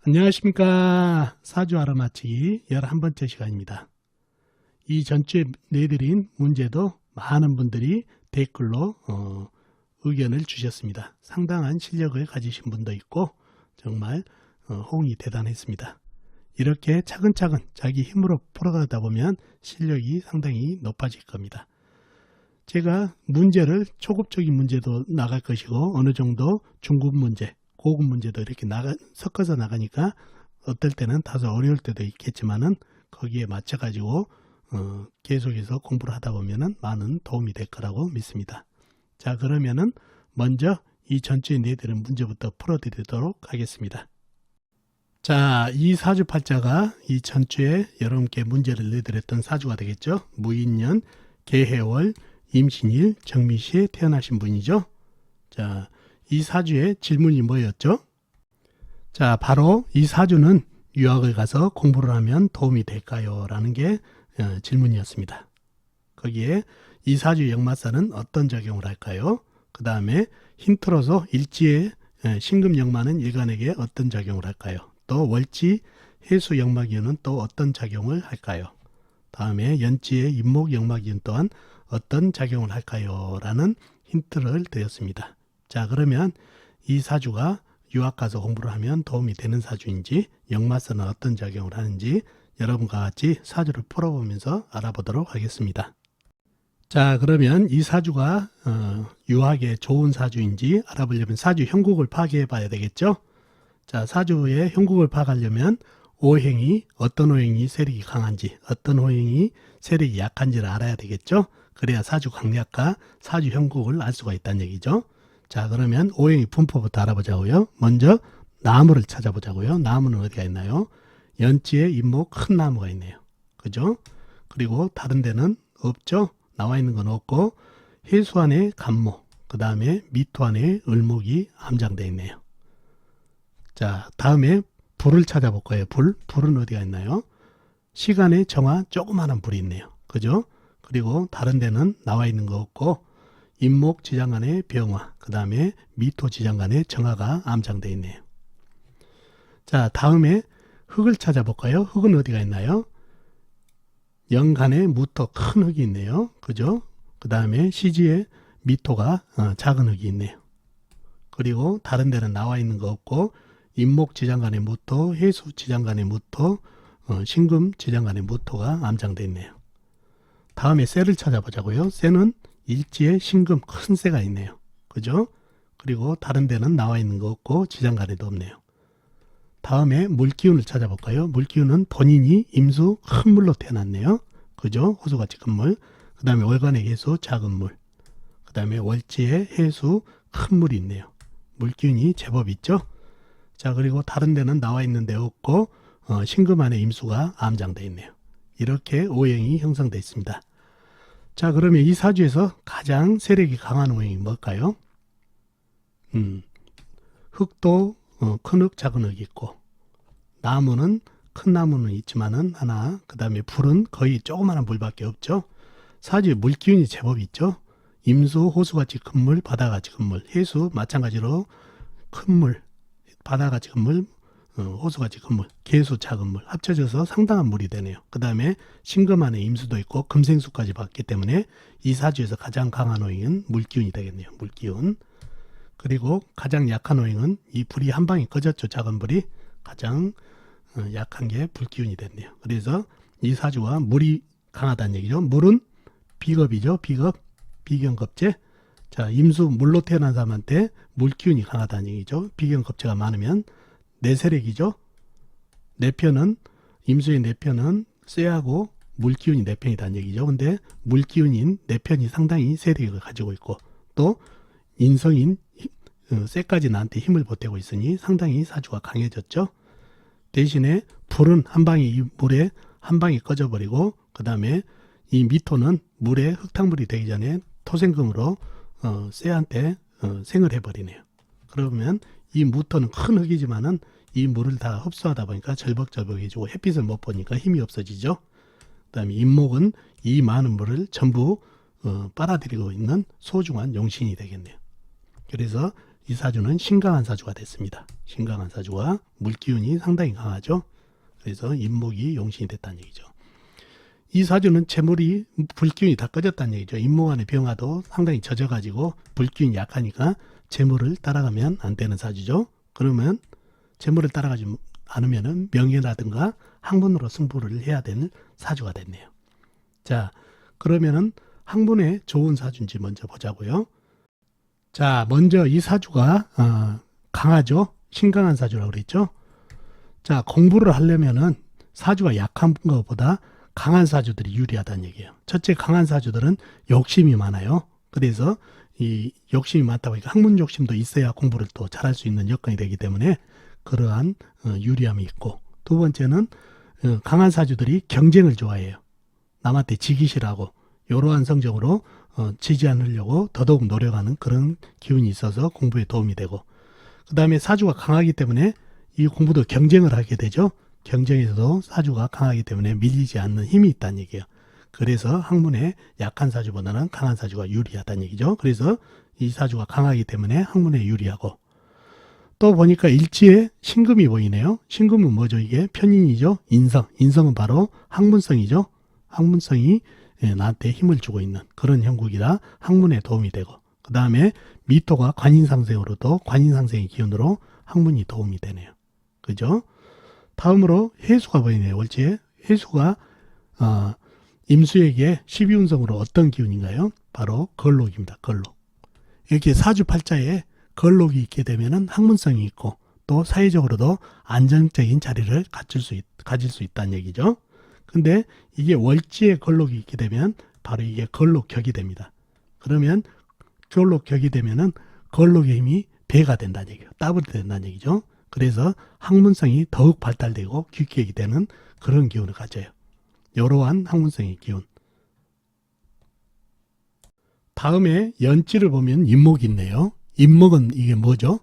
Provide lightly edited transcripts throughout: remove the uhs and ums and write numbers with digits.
안녕하십니까. 사주 알아맞히기 11번째 시간입니다. 이 전주에 내드린 문제도 많은 분들이 댓글로 의견을 주셨습니다. 상당한 실력을 가지신 분도 있고 정말 호응이 대단했습니다. 이렇게 차근차근 자기 힘으로 풀어가다 보면 실력이 상당히 높아질 겁니다. 제가 문제를 초급적인 문제도 나갈 것이고 어느 정도 중급 문제, 고급 문제도 이렇게 섞어서 나가니까 어떨 때는 다소 어려울 때도 있겠지만은 거기에 맞춰 가지고 계속해서 공부를 하다 보면은 많은 도움이 될 거라고 믿습니다. 자, 그러면은 먼저 이 전주에 내드린 문제부터 풀어드리도록 하겠습니다. 자, 이 사주팔자가 이 전주에 여러분께 문제를 내드렸던 사주가 되겠죠. 무인년, 개해월, 임신일, 정미시에 태어나신 분이죠. 자, 이 사주의 질문이 뭐였죠? 자, 바로 이 사주는 유학을 가서 공부를 하면 도움이 될까요? 라는 게 질문이었습니다. 거기에 이 사주 역마사는 어떤 작용을 할까요? 그 다음에 힌트로서 일지의 신금 역마는 일간에게 어떤 작용을 할까요? 또 월지 해수 역마기운은 또 어떤 작용을 할까요? 다음에 연지의 임목 역마기운 또한 어떤 작용을 할까요? 라는 힌트를 드렸습니다. 자, 그러면 이 사주가 유학 가서 공부를 하면 도움이 되는 사주인지 역마사는 어떤 작용을 하는지 여러분과 같이 사주를 풀어보면서 알아보도록 하겠습니다. 자, 그러면 이 사주가 유학에 좋은 사주인지 알아보려면 사주 형국을 파악해 봐야 되겠죠. 자, 사주의 형국을 파악하려면 오행이 어떤 오행이 세력이 강한지 어떤 오행이 세력이 약한지를 알아야 되겠죠. 그래야 사주 강약과 사주 형국을 알 수가 있다는 얘기죠. 자, 그러면 오행의 분포부터 알아보자고요. 먼저 나무를 찾아보자고요. 나무는 어디가 있나요? 연지에 임목 큰 나무가 있네요. 그죠? 그리고 다른 데는 없죠? 나와 있는 건 없고 해수 안에 간모, 그 다음에 미토 안에 을목이 함장되어 있네요. 자, 다음에 불을 찾아볼 거예요. 불은 어디가 있나요? 시간에 정화 조그마한 불이 있네요. 그죠? 그리고 다른 데는 나와 있는 거 없고 임목 지장간의 병화, 그 다음에 미토 지장간의 정화가 암장되어 있네요. 자, 다음에 흙을 찾아볼까요? 흙은 어디가 있나요? 영간에 무토 큰 흙이 있네요. 그죠? 그 다음에 시지에 미토가 작은 흙이 있네요. 그리고 다른 데는 나와 있는 거 없고 임목 지장간의 무토, 해수 지장간의 무토, 신금 지장간의 무토가 암장되어 있네요. 다음에 쇠를 찾아보자고요. 쇠는 일지에 신금 큰 쇠가 있네요. 그죠? 그리고 다른 데는 나와 있는 거 없고 지장간에도 없네요. 다음에 물기운을 찾아볼까요? 물기운은 본인이 임수 큰 물로 태어났네요. 그죠? 호수같이 큰 물. 그 다음에 월간의 해수 작은 물. 그 다음에 월지에 해수 큰 물이 있네요. 물기운이 제법 있죠? 자, 그리고 다른 데는 나와 있는 데 없고 신금 안에 임수가 암장되어 있네요. 이렇게 오행이 형성되어 있습니다. 자, 그러면 이 사주에서 가장 세력이 강한 오행이 뭘까요? 흙도 큰 흙, 작은 흙이 있고 나무는 큰 나무는 있지만은 하나, 그 다음에 불은 거의 조그마한 불밖에 없죠. 사주에 물기운이 제법 있죠. 임수, 호수같이 큰 물, 바다같이 큰 물, 해수 마찬가지로 큰 물, 바다같이 큰 물, 호수같이 큰 물, 개수 작은 물 합쳐져서 상당한 물이 되네요. 그 다음에 신금 안에 임수도 있고 금생수까지 봤기 때문에 이 사주에서 가장 강한 오행은 물기운이 되겠네요. 물기운. 그리고 가장 약한 오행은 이 불이 한 방에 꺼졌죠. 작은 불이. 가장 약한 게 불기운이 됐네요. 그래서 이 사주와 물이 강하다는 얘기죠. 물은 비겁이죠. 비견겁제. 자, 임수 물로 태어난 사람한테 물기운이 강하다는 얘기죠. 비견겁제가 많으면 내세력이죠. 내 편은 임수의 내 편은 쇠하고 물기운이 내 편이라는 얘기죠. 근데 물기운인 내 편이 상당히 세력을 가지고 있고 또 인성인 쇠까지 나한테 힘을 보태고 있으니 상당히 사주가 강해졌죠. 대신에 불은 한 방에 이 물에 한 방에 꺼져버리고 그 다음에 이 미토는 물에 흙탕물이 되기 전에 토생금으로 쇠한테 생을 해버리네요. 그러면 이 무토는 큰 흙이지만은 이 물을 다 흡수하다 보니까 절벅절벅해지고 햇빛을 못 보니까 힘이 없어지죠. 그 다음에 임목은 이 많은 물을 전부 빨아들이고 있는 소중한 용신이 되겠네요. 그래서 이 사주는 신강한 사주가 됐습니다. 신강한 사주가 물기운이 상당히 강하죠. 그래서 임목이 용신이 됐다는 얘기죠. 이 사주는 재물이 불기운이 다 꺼졌다는 얘기죠. 임목안의 병화도 상당히 젖어가지고 불기운이 약하니까 재물을 따라가면 안 되는 사주죠. 그러면 재물을 따라가지 않으면 명예라든가 학문으로 승부를 해야 되는 사주가 됐네요. 자, 그러면은 학문에 좋은 사주인지 먼저 보자고요. 자, 먼저 이 사주가 강하죠. 신강한 사주라고 그랬죠. 자, 공부를 하려면은 사주가 약한 것보다 강한 사주들이 유리하다는 얘기예요. 첫째, 강한 사주들은 욕심이 많아요. 그래서 이 욕심이 많다 보니까 학문 욕심도 있어야 공부를 또 잘할 수 있는 여건이 되기 때문에 그러한 유리함이 있고, 두 번째는 강한 사주들이 경쟁을 좋아해요. 남한테 지기 싫어하고 이러한 성적으로 지지 않으려고 더더욱 노력하는 그런 기운이 있어서 공부에 도움이 되고, 그 다음에 사주가 강하기 때문에 이 공부도 경쟁을 하게 되죠. 경쟁에서도 사주가 강하기 때문에 밀리지 않는 힘이 있다는 얘기예요. 그래서 학문에 약한 사주보다는 강한 사주가 유리하다는 얘기죠. 그래서 이 사주가 강하기 때문에 학문에 유리하고, 또 보니까 일지에 신금이 보이네요. 신금은 뭐죠? 이게 편인이죠. 인성은 바로 학문성이죠. 학문성이 나한테 힘을 주고 있는 그런 형국이라 학문에 도움이 되고, 그 다음에 미토가 관인상생으로도 관인상생의 기운으로 학문이 도움이 되네요. 그죠? 다음으로 해수가 보이네요. 월지에 해수가 임수에게 12운성으로 어떤 기운인가요? 바로 걸록입니다. 걸록. 이렇게 사주팔자에 걸록이 있게 되면은 학문성이 있고 또 사회적으로도 안정적인 자리를 가질 수 있다는 얘기죠. 근데 이게 월지에 걸록이 있게 되면 바로 이게 걸록격이 됩니다. 그러면 걸록격이 되면은 걸록의 힘이 배가 된다는 얘기예요. 더블이 된다는 얘기죠. 그래서 학문성이 더욱 발달되고 규격이 되는 그런 기운을 가져요. 이러한 학문성의 기운. 다음에 연지를 보면 임목이 있네요. 임목은 이게 뭐죠?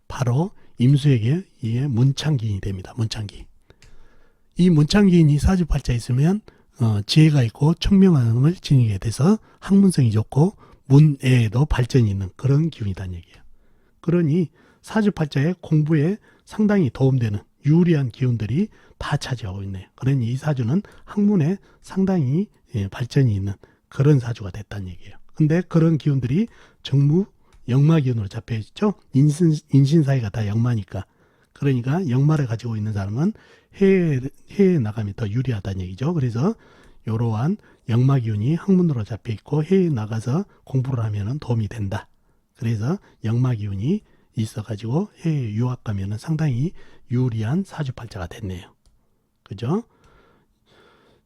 바로 임수에게 이게 문창기인이 됩니다. 문창기. 이 문창기인이 사주팔자에 있으면 지혜가 있고 총명함을 지니게 돼서 학문성이 좋고 문에도 발전이 있는 그런 기운이라는 얘기예요. 그러니 사주팔자의 공부에 상당히 도움되는 유리한 기운들이 다 차지하고 있네요. 그러니 이 사주는 학문에 상당히 발전이 있는 그런 사주가 됐다는 얘기예요. 근데 그런 기운들이 정무 역마 기운으로 잡혀 있죠. 인신 사이가 다 역마니까. 그러니까 역마를 가지고 있는 사람은 해외에 나가면 더 유리하다는 얘기죠. 그래서 이러한 역마 기운이 학문으로 잡혀 있고 해외에 나가서 공부를 하면 도움이 된다. 그래서 역마 기운이 있어가지고 해외 유학 가면 상당히 유리한 사주팔자가 됐네요. 그죠?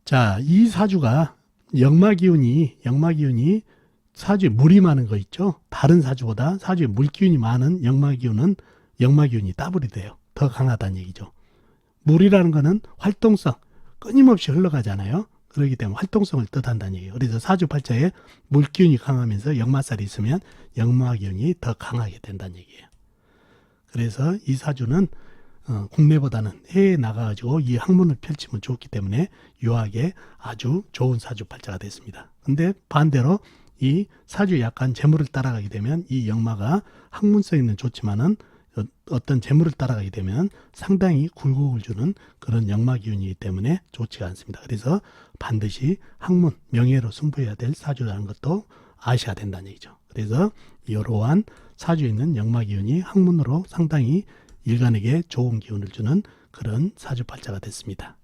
자, 이 사주가 역마 기운이 사주에 물이 많은 거 있죠. 다른 사주보다 사주에 물기운이 많은 역마 기운이 더블이 돼요. 더 강하다는 얘기죠. 물이라는 거는 활동성, 끊임없이 흘러가잖아요. 그렇기 때문에 활동성을 뜻한다는 얘기예요. 그래서 사주팔자에 물기운이 강하면서 역마살이 있으면 역마기운이 더 강하게 된다는 얘기예요. 그래서 이 사주는 국내보다는 해외에 나가가지고 이 학문을 펼치면 좋기 때문에 유학에 아주 좋은 사주팔자가 됐습니다. 근데 반대로 이 사주에 약간 재물을 따라가게 되면 이 역마가 학문성에는 좋지만은 어떤 재물을 따라가게 되면 상당히 굴곡을 주는 그런 역마 기운이기 때문에 좋지가 않습니다. 그래서 반드시 학문, 명예로 승부해야 될 사주라는 것도 아셔야 된다는 얘기죠. 그래서 이러한 사주에 있는 역마 기운이 학문으로 상당히 일간에게 좋은 기운을 주는 그런 사주팔자가 됐습니다.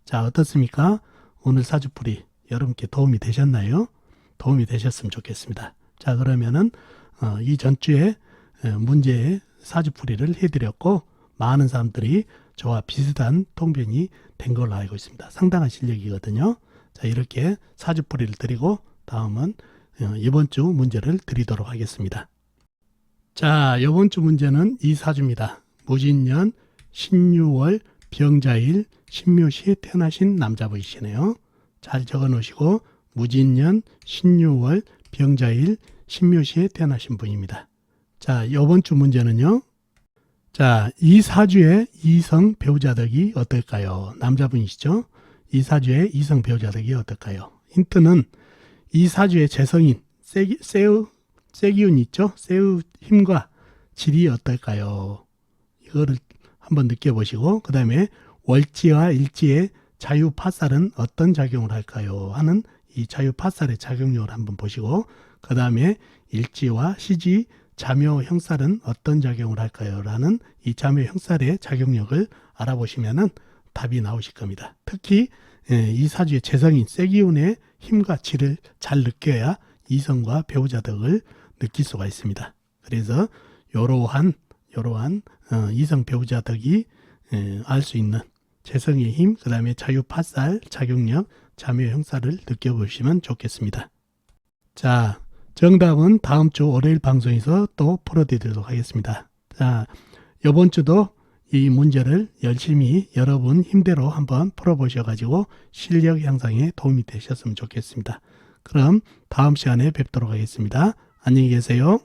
자, 어떻습니까? 오늘 사주풀이 여러분께 도움이 되셨나요? 도움이 되셨으면 좋겠습니다. 자, 그러면은 이 전주에 문제의 사주풀이를 해드렸고 많은 사람들이 저와 비슷한 통변이 된 걸로 알고 있습니다. 상당한 실력이거든요. 자, 이렇게 사주풀이를 드리고 다음은 이번 주 문제를 드리도록 하겠습니다. 자, 이번 주 문제는 이 사주입니다. 무진년 신유월 병자일 신묘시에 태어나신 남자분이시네요. 잘 적어 놓으시고 무진년 신유월 병자일 신묘시에 태어나신 분입니다. 자, 이번 주 문제는요. 자, 이 사주의 이성 배우자덕이 어떨까요? 남자분이시죠? 이 사주의 이성 배우자덕이 어떨까요? 힌트는 이 사주의 재성인 세기운 있죠? 세우 힘과 질이 어떨까요? 이거를 한번 느껴보시고 그 다음에 월지와 일지의 자유파살은 어떤 작용을 할까요? 하는 이 자유파살의 작용력을 한번 보시고 그 다음에 일지와 시지, 자묘, 형살은 어떤 작용을 할까요? 라는 이 자묘, 형살의 작용력을 알아보시면은 답이 나오실 겁니다. 특히 이 사주의 재성인 쇠기운의 힘과 질을 잘 느껴야 이성과 배우자 덕을 느낄 수가 있습니다. 그래서 이러한 이성 배우자 덕이 알 수 있는 재성의 힘, 그 다음에 자유파살, 작용력, 자묘 형사를 느껴보시면 좋겠습니다. 자, 정답은 다음 주 월요일 방송에서 또 풀어드리도록 하겠습니다. 자, 이번 주도 이 문제를 열심히 여러분 힘대로 한번 풀어보셔가지고 실력 향상에 도움이 되셨으면 좋겠습니다. 그럼 다음 시간에 뵙도록 하겠습니다. 안녕히 계세요.